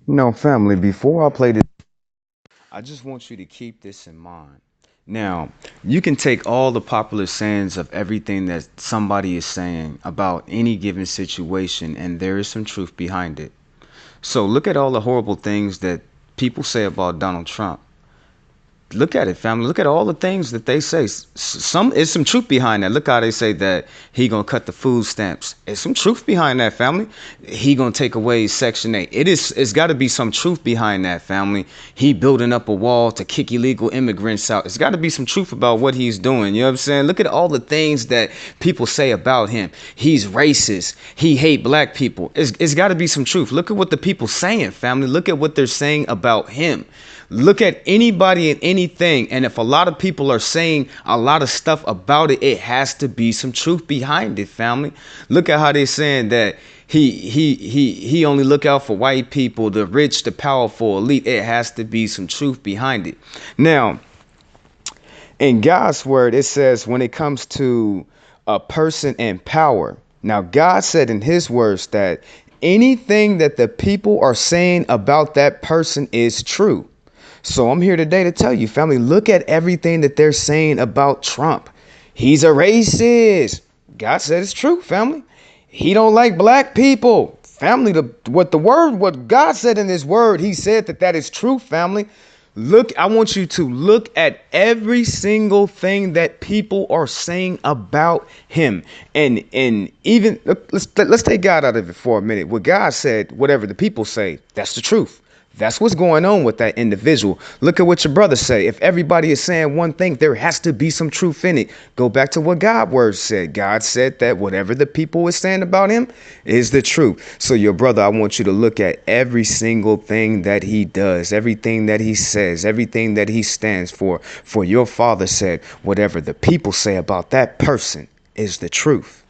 No, family, before I play this, I just want you to keep this in mind. Now, you can take all the popular sayings of everything that somebody is saying about any given situation, and there is some truth behind it. So, look at all the horrible things that people say about Donald Trump. Look at it, family. Look at all the things that they say. Some is some truth behind that. Look how they say that he gonna cut the food stamps. There's some truth behind that, family. He gonna take away Section 8. It's got to be some truth behind that, family. He building up a wall to kick illegal immigrants out. It's got to be some truth about what he's doing. You know what I'm saying? Look at all the things that people say about him. He's racist. He hate black people. It's got to be some truth. Look at what the people saying, family. Look at what they're saying about him. Look at anybody and anything, and if a lot of people are saying a lot of stuff about it, it has to be some truth behind it, family. Look at how they're saying that he only look out for white people, the rich, the powerful, elite. It has to be some truth behind it. Now, in God's word, it says when it comes to a person in power. Now, God said in his words that anything that the people are saying about that person is true. So I'm here today to tell you, family, look at everything that they're saying about Trump. He's a racist. God said it's true, family. He don't like black people. Family, what God said in his word, he said that is true, family. Look, I want you to look at every single thing that people are saying about him. And even let's take God out of it for a minute. What God said, whatever the people say, that's the truth. That's what's going on with that individual. Look at what your brother say. If everybody is saying one thing, there has to be some truth in it. Go back to what God's word said. God said that whatever the people is saying about him is the truth. So your brother, I want you to look at every single thing that he does, everything that he says, everything that he stands for. For your father said, whatever the people say about that person is the truth.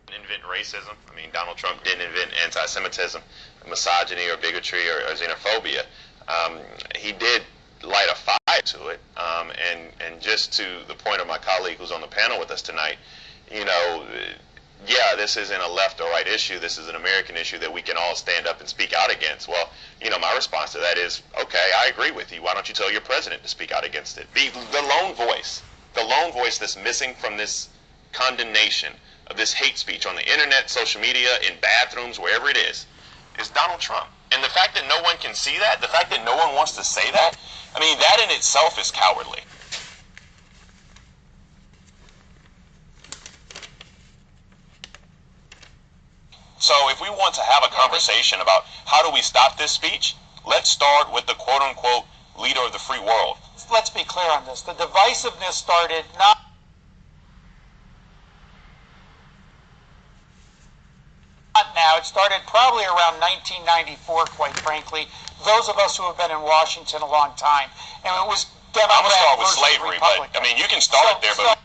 Invent racism. I mean, Donald Trump didn't invent anti-Semitism, misogyny, or bigotry, or xenophobia. He did light a fire to it. And just to the point of my colleague who's on the panel with us tonight, you know, yeah, this isn't a left or right issue. This is an American issue that we can all stand up and speak out against. Well, you know, my response to that is, okay, I agree with you. Why don't you tell your president to speak out against it? Be the lone voice that's missing from this condemnation of this hate speech on the internet, social media, in bathrooms, wherever it is Donald Trump. And the fact that no one can see that, the fact that no one wants to say that, I mean, that in itself is cowardly. So if we want to have a conversation about how do we stop this speech, let's start with the quote-unquote leader of the free world. Let's be clear on this. The divisiveness started not now. It started probably around 1994, quite frankly. Those of us who have been in Washington a long time. And it was Democrat I'm going to start with versus slavery, Republican. but, I mean, you can start there, but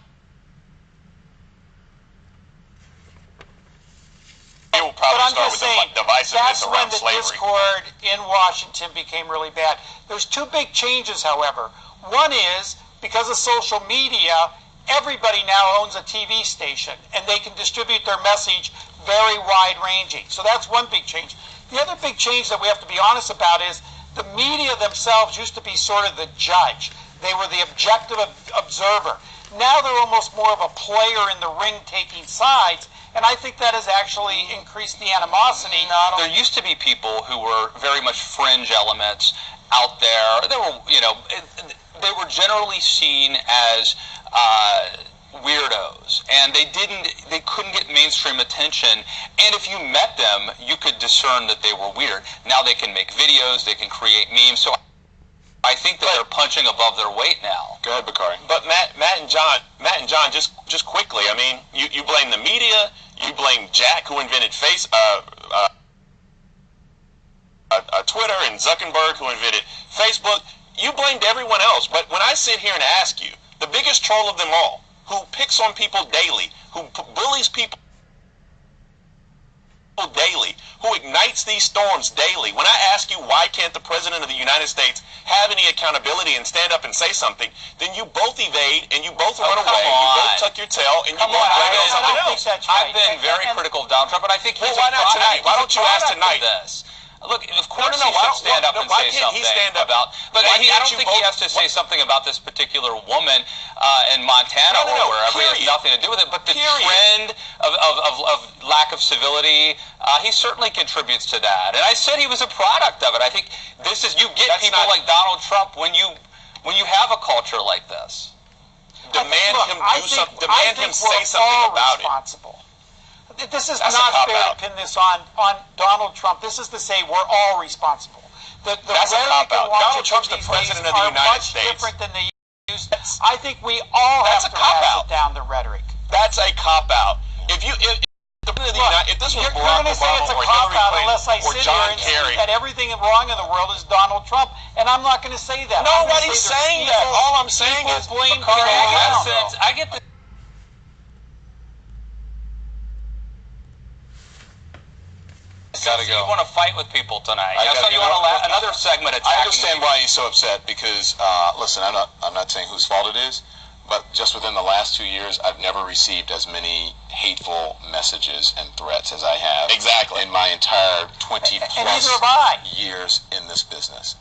you will probably I'm start just with saying, the divisiveness that's when around the slavery. discord in Washington became really bad. There's two big changes, however. One is, because of social media, everybody now owns a TV station, and they can distribute their message very wide-ranging. So that's one big change. The other big change that we have to be honest about is the media themselves used to be sort of the judge. They were the objective observer. Now they're almost more of a player in the ring taking sides, and I think that has actually increased the animosity. There used to be people who were very much fringe elements out there. They were, you know, they were generally seen as weirdos, and they couldn't get mainstream attention. And if you met them, you could discern that they were weird. Now they can make videos, they can create memes. So I think that they're punching above their weight now. Go ahead, Bakari. But Matt and John, just quickly. I mean, you blame the media, you blame Jack, who invented Twitter, and Zuckerberg, who invented Facebook. You blamed everyone else. But when I sit here and ask you, the biggest troll of them all, who picks on people daily, who bullies people daily, who ignites these storms daily. When I ask you why can't the President of the United States have any accountability and stand up and say something, then you both evade and you both run away, you both tuck your tail, and you both blame it on something else. I've been very critical of Donald Trump, but I think he's why not tonight? Why don't you ask tonight? This. Look, of course no, he should stand up and why say can't he something stand up? about. But Why I can't don't you think he both- has to say something about this particular woman in Montana No, or wherever. He has period. nothing to do with it. But the Period. trend of lack of civility, he certainly contributes to that. And I said he was a product of it. I think this is you get That's people not- like Donald Trump when you have a culture like this. Demand him do something. Demand him say something about it. Responsible. This is That's a not fair cop-out. to pin this on Donald Trump. This is to say we're all responsible. The That's a rhetoric cop-out. in Washington Donald Trump's the these president days of the are United much States. different than they used. I think we all That's have a to cop-out. ratchet down the rhetoric. That's a cop out. If this was You're Barack going to say Obama it's a or cop Hillary out Clinton unless I or sit John here and Kerry, say that everything wrong in the world is Donald Trump, and I'm not going to say that. I'm gonna nobody's say there's saying that. people- All I'm saying people is blame McCarthy people I get around. the sense. I get the Gotta go. You want to fight with people tonight. I I gotta thought you go. want another segment attacking. I understand why he's so upset because, listen, I'm not saying whose fault it is, but just within the last 2 years, I've never received as many hateful messages and threats as I have Exactly. in my entire 20 And plus neither have I. years in this business.